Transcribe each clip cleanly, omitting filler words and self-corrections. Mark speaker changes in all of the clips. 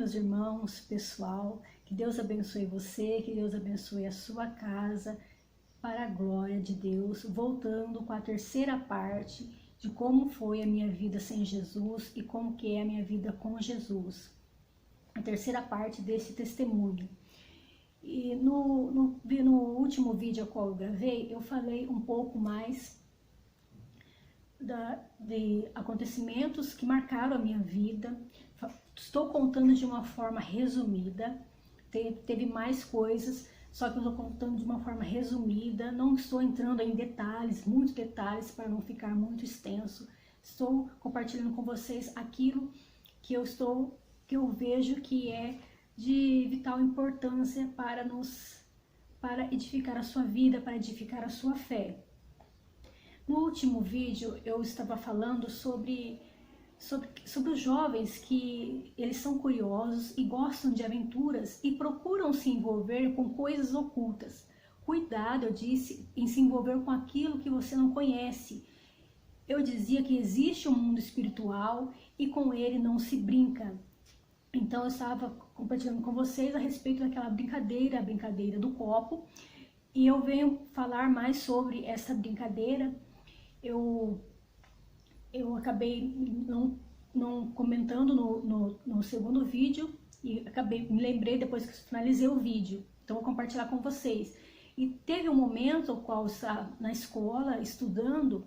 Speaker 1: meus irmãos, pessoal, que Deus abençoe você, que Deus abençoe a sua casa, para a glória de Deus, voltando com a terceira parte de como foi a minha vida sem Jesus e como que é a minha vida com Jesus. A terceira parte desse testemunho. E no último vídeo ao qual eu gravei, eu falei um pouco mais de acontecimentos que marcaram a minha vida. Estou contando de uma forma resumida, teve mais coisas, só que eu estou contando de uma forma resumida, não estou entrando em detalhes, muitos detalhes, para não ficar muito extenso. Estou compartilhando com vocês aquilo que eu vejo que é de vital importância para edificar a sua vida, para edificar a sua fé. No último vídeo eu estava falando sobre os jovens que eles são curiosos e gostam de aventuras e procuram se envolver com coisas ocultas. Cuidado, eu disse, em se envolver com aquilo que você não conhece. Eu dizia que existe um mundo espiritual e com ele não se brinca. Então eu estava compartilhando com vocês a respeito daquela brincadeira, a brincadeira do copo, e eu venho falar mais sobre essa brincadeira. Eu acabei não comentando no segundo vídeo e me lembrei depois que finalizei o vídeo, então vou compartilhar com vocês. E teve um momento no qual eu estava na escola estudando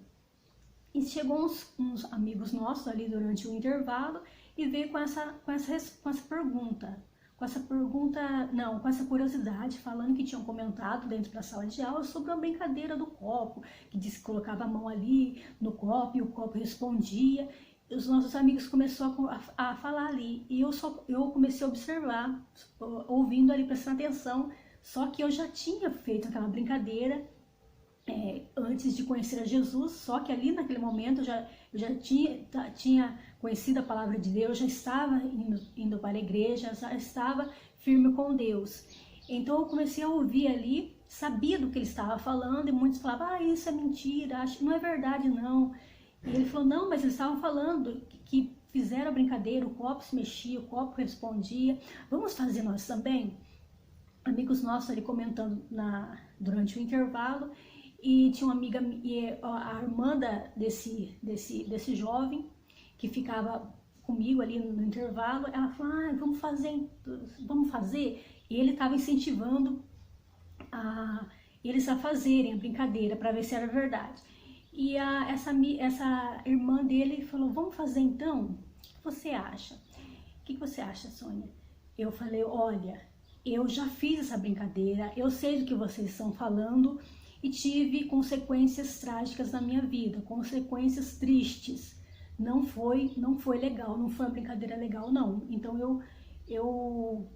Speaker 1: e chegou uns amigos nossos ali durante o intervalo e veio com essa curiosidade, falando que tinham comentado dentro da sala de aula sobre uma brincadeira do copo, que disse que colocava a mão ali no copo e o copo respondia. E os nossos amigos começaram a falar ali, e eu comecei a observar, ouvindo ali, prestando atenção, só que eu já tinha feito aquela brincadeira antes de conhecer a Jesus, só que ali naquele momento eu já tinha conhecido a palavra de Deus, já estava indo para a igreja, já estava firme com Deus. Então eu comecei a ouvir ali, sabia do que ele estava falando, e muitos falavam, isso é mentira, acho que não é verdade não. E ele falou, não, mas eles estavam falando que fizeram a brincadeira, o copo se mexia, o copo respondia, vamos fazer nós também? Amigos nossos ali comentando durante o intervalo. E tinha uma amiga, a irmã desse jovem, que ficava comigo ali no intervalo, ela falou, vamos fazer. E ele estava incentivando eles a fazerem a brincadeira, para ver se era verdade. E essa irmã dele falou, vamos fazer então? O que você acha? O que você acha, Sônia? Eu falei, olha, eu já fiz essa brincadeira, eu sei do que vocês estão falando, e tive consequências trágicas na minha vida, consequências tristes. Não foi legal, não foi uma brincadeira legal, não. Então eu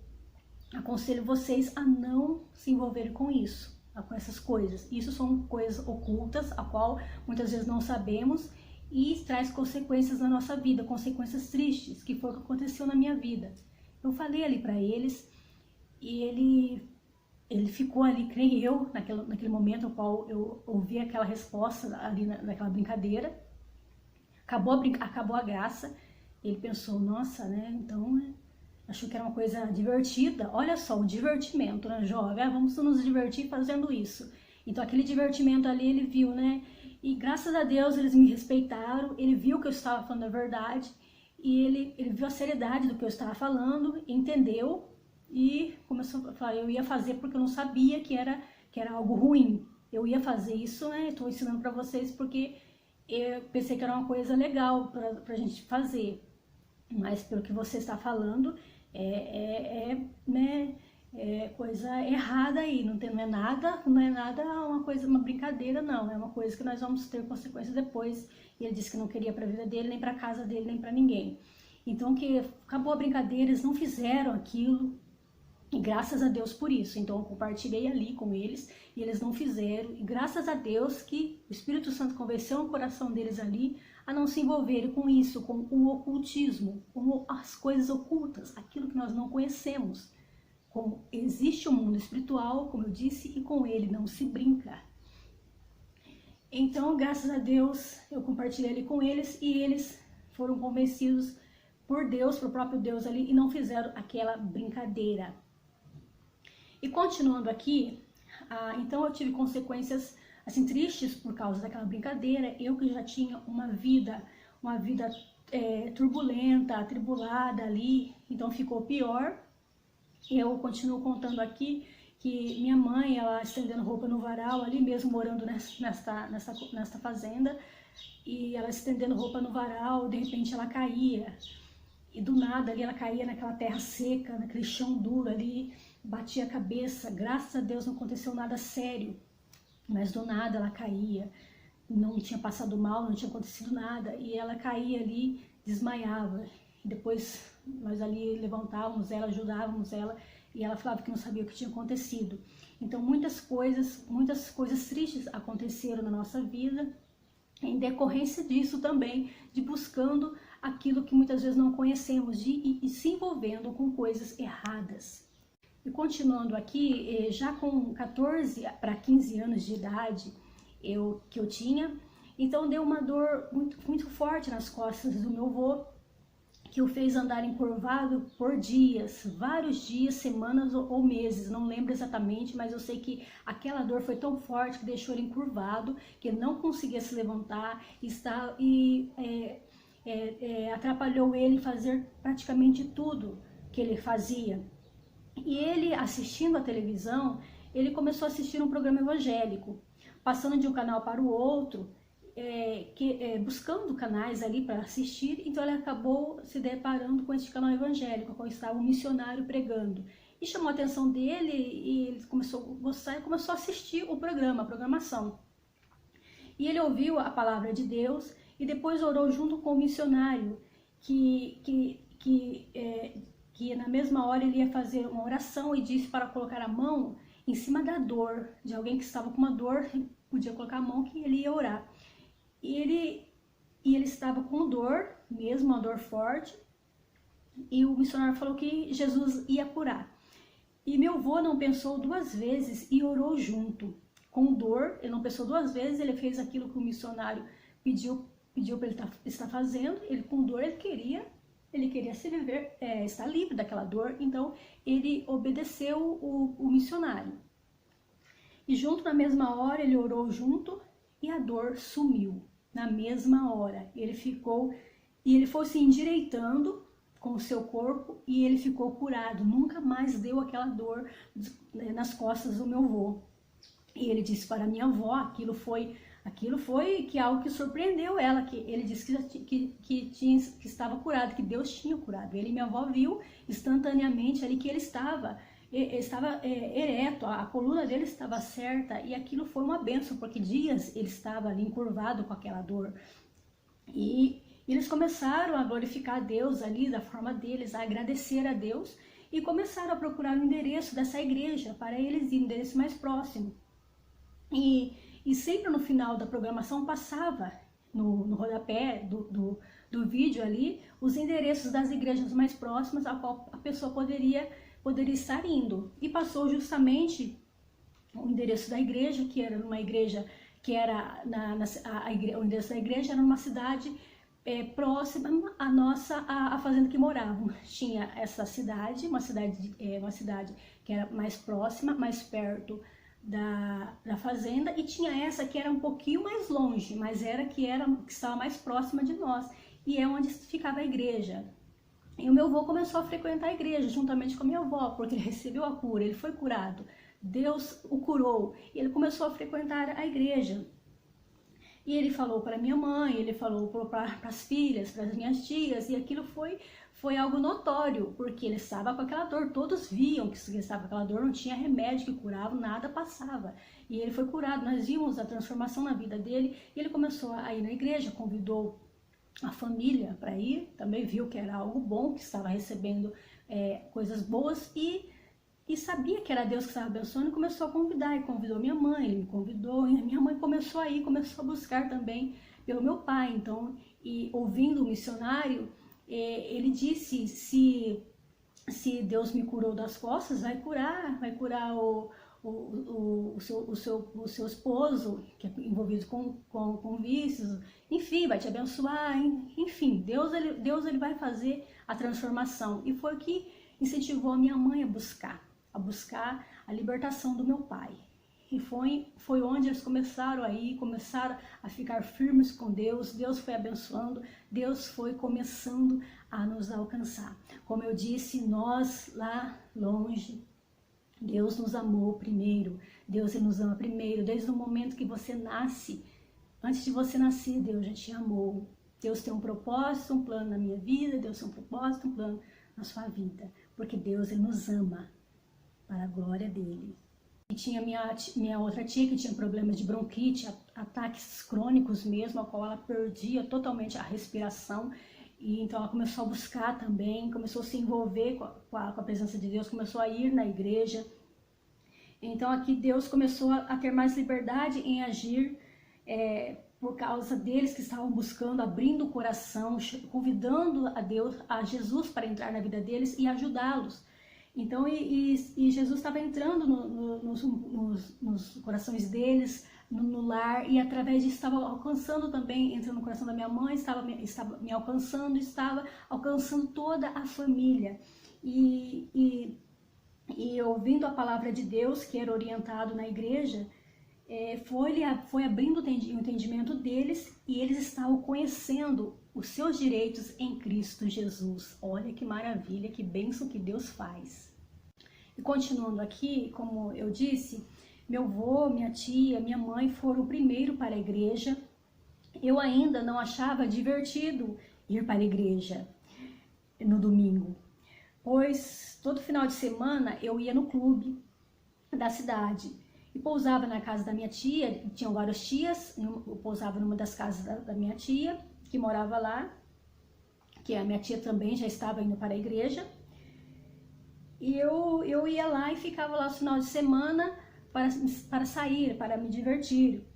Speaker 1: aconselho vocês a não se envolverem com isso, com essas coisas. Isso são coisas ocultas, a qual muitas vezes não sabemos, e traz consequências na nossa vida, consequências tristes, que foi o que aconteceu na minha vida. Eu falei ali para eles, e ele ficou ali, creio eu, naquele momento no qual eu ouvi aquela resposta ali naquela brincadeira. Acabou a graça. Ele pensou, nossa, né, então achou que era uma coisa divertida. Olha só, o divertimento, né, jovem? Vamos nos divertir fazendo isso. Então aquele divertimento ali ele viu, né? E graças a Deus eles me respeitaram, ele viu que eu estava falando a verdade, e ele viu a seriedade do que eu estava falando, entendeu, e começou a falar, eu ia fazer porque eu não sabia que era algo ruim. Eu ia fazer isso, né? Estou ensinando para vocês porque eu pensei que era uma coisa legal para a gente fazer. Mas pelo que você está falando, coisa errada aí. Não é nada uma brincadeira, não. É uma coisa que nós vamos ter consequências depois. E ele disse que não queria para a vida dele, nem para a casa dele, nem para ninguém. Então que acabou a brincadeira, eles não fizeram aquilo. E graças a Deus por isso. Então eu compartilhei ali com eles e eles não fizeram. E graças a Deus que o Espírito Santo convenceu o coração deles ali a não se envolverem com isso, com o ocultismo, com as coisas ocultas, aquilo que nós não conhecemos. Como existe um mundo espiritual, como eu disse, e com ele não se brinca. Então, graças a Deus, eu compartilhei ali com eles e eles foram convencidos por Deus, pro próprio Deus ali, e não fizeram aquela brincadeira. E continuando aqui, então eu tive consequências assim tristes por causa daquela brincadeira. Eu que já tinha uma vida turbulenta, atribulada ali, então ficou pior. Eu continuo contando aqui que minha mãe, ela estendendo roupa no varal, ali mesmo morando nesta fazenda, e ela estendendo roupa no varal, de repente ela caía, e do nada ali ela caía naquela terra seca, naquele chão duro ali, batia a cabeça. Graças a Deus não aconteceu nada sério, mas do nada ela caía, não tinha passado mal, não tinha acontecido nada, e ela caía ali, desmaiava. E depois nós ali levantávamos ela, ajudávamos ela, e ela falava que não sabia o que tinha acontecido. Então muitas coisas tristes aconteceram na nossa vida, em decorrência disso também, de buscando aquilo que muitas vezes não conhecemos, e se envolvendo com coisas erradas. E continuando aqui, já com 14 para 15 anos de idade que eu tinha, então deu uma dor muito forte nas costas do meu avô, que o fez andar encurvado por dias, vários dias, semanas ou meses, não lembro exatamente, mas eu sei que aquela dor foi tão forte que deixou ele encurvado, que ele não conseguia se levantar, atrapalhou ele fazer praticamente tudo que ele fazia. E ele, assistindo a televisão, ele começou a assistir um programa evangélico, passando de um canal para o outro, buscando canais ali para assistir. Então ele acabou se deparando com esse canal evangélico, qual estava um missionário pregando, e chamou a atenção dele, e ele começou a gostar e começou a assistir o programa, a programação. E ele ouviu a palavra de Deus e depois orou junto com o missionário, que na mesma hora ele ia fazer uma oração, e disse para colocar a mão em cima da dor de alguém que estava com uma dor, podia colocar a mão que ele ia orar. E ele estava com dor, mesmo uma dor forte, e o missionário falou que Jesus ia curar. E meu avô não pensou duas vezes e orou junto. Com dor, ele não pensou duas vezes, ele fez aquilo que o missionário pediu para ele estar fazendo. Ele com dor, ele queria estar livre daquela dor, então ele obedeceu o missionário. E junto, na mesma hora, ele orou junto, e a dor sumiu. Na mesma hora, ele foi se endireitando com o seu corpo, e ele ficou curado. Nunca mais deu aquela dor nas costas do meu avô. E ele disse para minha avó, aquilo foi algo que surpreendeu ela, que ele disse que estava curado, que Deus tinha curado. Ele e minha avó viu instantaneamente ali que ele estava ereto, a coluna dele estava certa, e aquilo foi uma bênção, porque dias ele estava ali encurvado com aquela dor. E eles começaram a glorificar a Deus ali da forma deles, a agradecer a Deus, e começaram a procurar o endereço dessa igreja para eles irem, o endereço mais próximo. E sempre no final da programação passava no rodapé do vídeo ali os endereços das igrejas mais próximas a qual a pessoa poderia estar indo. E passou justamente o endereço da igreja, que era numa igreja que era o endereço da igreja era numa cidade próxima à fazenda que moravam. Tinha essa cidade, uma cidade que era mais próxima, mais perto da fazenda, e tinha essa que era um pouquinho mais longe, mas que estava mais próxima de nós, e é onde ficava a igreja. E o meu avô começou a frequentar a igreja juntamente com a minha avó, porque ele recebeu a cura, ele foi curado, Deus o curou, e ele começou a frequentar a igreja. E ele falou para minha mãe, ele falou para as filhas, para as minhas tias, e aquilo foi algo notório, porque ele estava com aquela dor, todos viam que ele estava com aquela dor, não tinha remédio que curava, nada passava. E ele foi curado, nós vimos a transformação na vida dele, e ele começou a ir na igreja, convidou a família para ir, também viu que era algo bom, que estava recebendo coisas boas, e sabia que era Deus que estava abençoando, e começou a convidar, e convidou minha mãe, ele me convidou, e minha mãe começou a ir, começou a buscar também pelo meu pai. Então, e ouvindo o missionário, ele disse, se Deus me curou das costas, vai curar o seu esposo, que é envolvido com vícios, enfim, vai te abençoar, enfim, Deus ele vai fazer a transformação. E foi o que incentivou a minha mãe a buscar a libertação do meu pai. E foi onde eles começaram a ficar firmes com Deus. Deus foi abençoando, Deus foi começando a nos alcançar. Como eu disse, nós lá longe, Deus nos amou primeiro, Deus nos ama primeiro, desde o momento que você nasce. Antes de você nascer, Deus já te amou. Deus tem um propósito, um plano na minha vida, Deus tem um propósito, um plano na sua vida, porque Deus ele nos ama para a glória dele. E tinha minha outra tia que tinha problemas de bronquite, ataques crônicos mesmo, a qual ela perdia totalmente a respiração. E então ela começou a buscar também, começou a se envolver com a presença de Deus, começou a ir na igreja. Então aqui Deus começou a ter mais liberdade em agir por causa deles que estavam buscando, abrindo o coração, convidando a Jesus para entrar na vida deles e ajudá-los. Então, e Jesus estava entrando nos corações deles, no lar, e através disso estava alcançando também, entrando no coração da minha mãe, estava me alcançando, estava alcançando toda a família. E ouvindo a palavra de Deus, que era orientado na igreja, foi abrindo o entendimento deles, e eles estavam conhecendo os seus direitos em Cristo Jesus. Olha que maravilha, que bênção que Deus faz. E continuando aqui, como eu disse, meu avô, minha tia, minha mãe foram primeiro para a igreja. Eu ainda não achava divertido ir para a igreja no domingo, pois todo final de semana eu ia no clube da cidade e pousava na casa da minha tia. Tinham várias tias, eu pousava numa das casas da minha tia, que morava lá, que a minha tia também já estava indo para a igreja. E eu ia lá e ficava lá no final de semana para sair, para me divertir.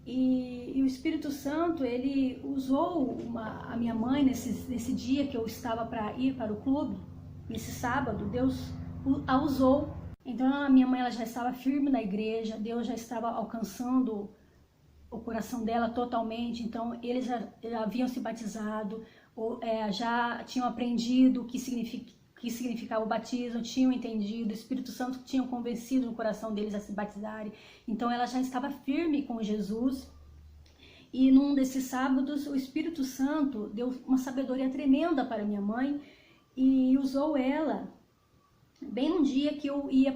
Speaker 1: E o Espírito Santo, ele usou a minha mãe nesse dia que eu estava para ir para o clube, nesse sábado, Deus a usou. Então a minha mãe ela já estava firme na igreja, Deus já estava alcançando o coração dela totalmente. Então eles já haviam se batizado, já tinham aprendido o que significava o batismo, tinham entendido, o Espírito Santo tinha convencido no coração deles a se batizarem. Então ela já estava firme com Jesus. E num desses sábados o Espírito Santo deu uma sabedoria tremenda para minha mãe e usou ela bem num dia que eu ia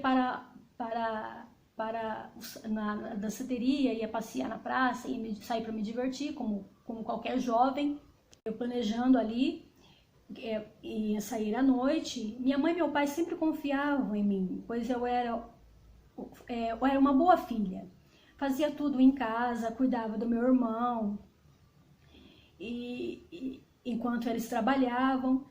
Speaker 1: na danceteria, ia passear na praça, ia sair para me divertir, como qualquer jovem. Eu planejando ali, ia sair à noite. Minha mãe e meu pai sempre confiavam em mim, pois eu era uma boa filha. Fazia tudo em casa, cuidava do meu irmão, enquanto eles trabalhavam.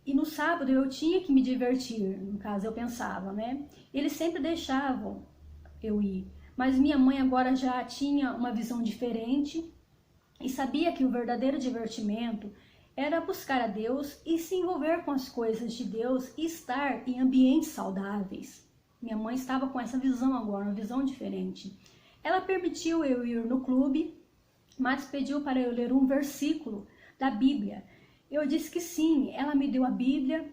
Speaker 1: E no sábado eu tinha que me divertir, no caso eu pensava, né? Eles sempre deixavam eu ir, mas minha mãe agora já tinha uma visão diferente e sabia que o verdadeiro divertimento era buscar a Deus e se envolver com as coisas de Deus e estar em ambientes saudáveis. Minha mãe estava com essa visão agora, uma visão diferente. Ela permitiu eu ir no clube, mas pediu para eu ler um versículo da Bíblia. Eu disse que sim. Ela me deu a Bíblia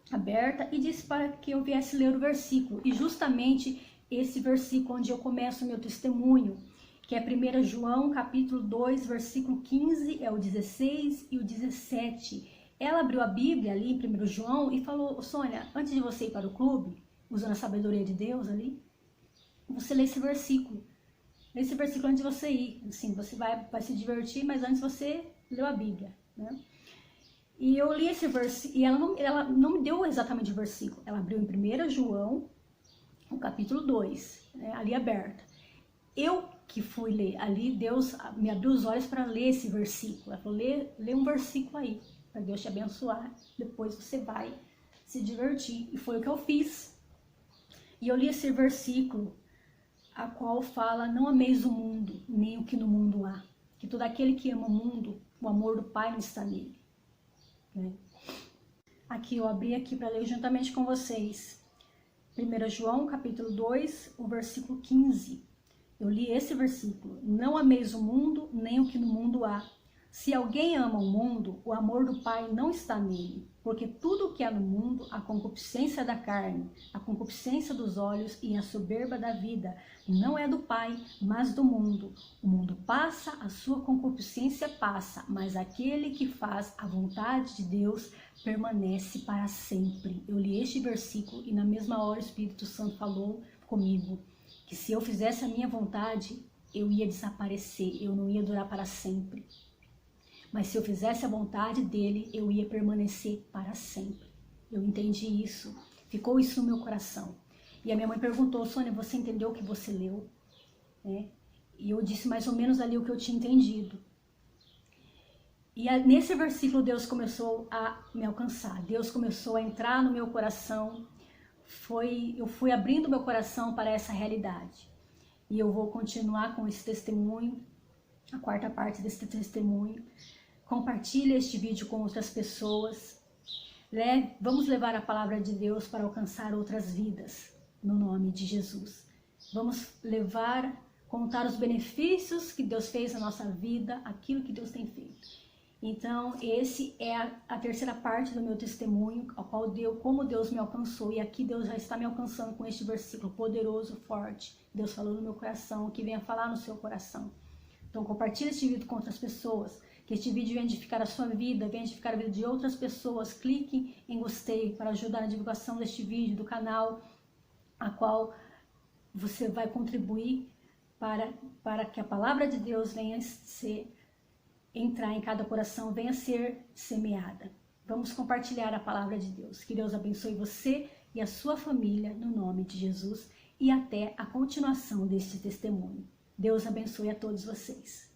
Speaker 1: aberta e disse para que eu viesse ler o versículo. E justamente esse versículo onde eu começo o meu testemunho, que é 1 João capítulo 2, versículo 15, é o 16 e o 17. Ela abriu a Bíblia ali em 1 João e falou: Sônia, antes de você ir para o clube, usando a sabedoria de Deus ali, você lê esse versículo. Lê esse versículo antes de você ir. Assim, você vai se divertir, mas antes você leu a Bíblia, né? E eu li esse versículo, e ela não me deu exatamente o versículo. Ela abriu em 1 João, o capítulo 2, né, ali aberta. Eu que fui ler, ali Deus me abriu os olhos para ler esse versículo. Ela falou: lê um versículo aí, para Deus te abençoar, depois você vai se divertir. E foi o que eu fiz. E eu li esse versículo, a qual fala: não ameis o mundo, nem o que no mundo há. Que todo aquele que ama o mundo, o amor do Pai não está nele. Aqui eu abri aqui para ler juntamente com vocês. 1 João capítulo 2, o versículo 15. Eu li esse versículo. Não ameis o mundo, nem o que no mundo há. Se alguém ama o mundo, o amor do Pai não está nele. Porque tudo o que há no mundo, a concupiscência da carne, a concupiscência dos olhos e a soberba da vida, não é do Pai, mas do mundo. O mundo passa, a sua concupiscência passa, mas aquele que faz a vontade de Deus permanece para sempre. Eu li este versículo e na mesma hora o Espírito Santo falou comigo que se eu fizesse a minha vontade, eu ia desaparecer, eu não ia durar para sempre. Mas se eu fizesse a vontade dele, eu ia permanecer para sempre. Eu entendi isso, ficou isso no meu coração. E a minha mãe perguntou: Sônia, você entendeu o que você leu? E eu disse mais ou menos ali o que eu tinha entendido. E nesse versículo Deus começou a me alcançar, Deus começou a entrar no meu coração, eu fui abrindo meu coração para essa realidade. E eu vou continuar com esse testemunho, a quarta parte desse testemunho. Compartilhe este vídeo com outras pessoas. Vamos levar a palavra de Deus para alcançar outras vidas, no nome de Jesus. Vamos contar os benefícios que Deus fez na nossa vida, aquilo que Deus tem feito. Então, esse é a terceira parte do meu testemunho, como Deus me alcançou. E aqui Deus já está me alcançando com este versículo poderoso, forte. Deus falou no meu coração, que venha falar no seu coração. Então, compartilhe este vídeo com outras pessoas. Que este vídeo venha edificar a sua vida, venha edificar a vida de outras pessoas. Clique em gostei para ajudar na divulgação deste vídeo, do canal, a qual você vai contribuir para que a palavra de Deus venha entrar em cada coração, venha ser semeada. Vamos compartilhar a palavra de Deus. Que Deus abençoe você e a sua família, no nome de Jesus, e até a continuação deste testemunho. Deus abençoe a todos vocês.